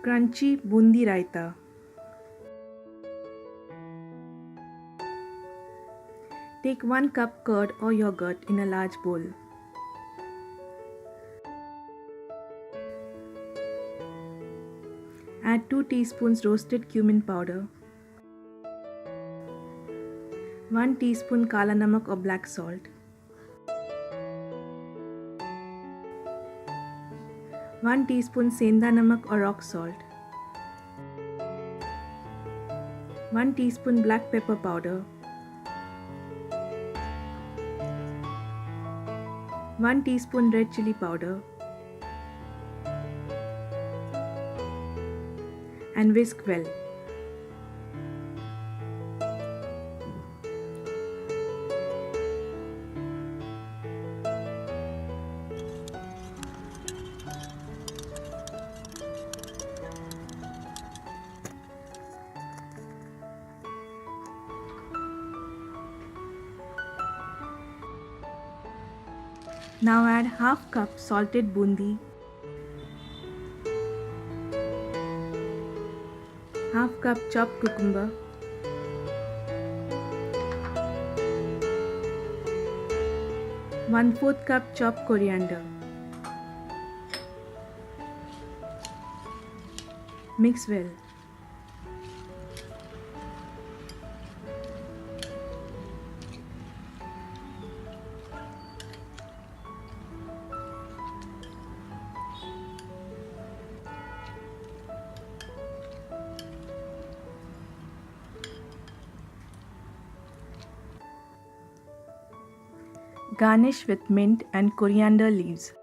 Crunchy Boondi Raita. Take 1 cup curd or yogurt in a large bowl. Add 2 teaspoons roasted cumin powder, 1 teaspoon kala namak or black salt, 1 teaspoon Sendha namak or rock salt, 1 teaspoon black pepper powder, 1 teaspoon red chili powder, and whisk well. Now add half cup salted bundi, half cup chopped cucumber, 1/4 cup chopped coriander. Mix well. Garnish with mint and coriander leaves.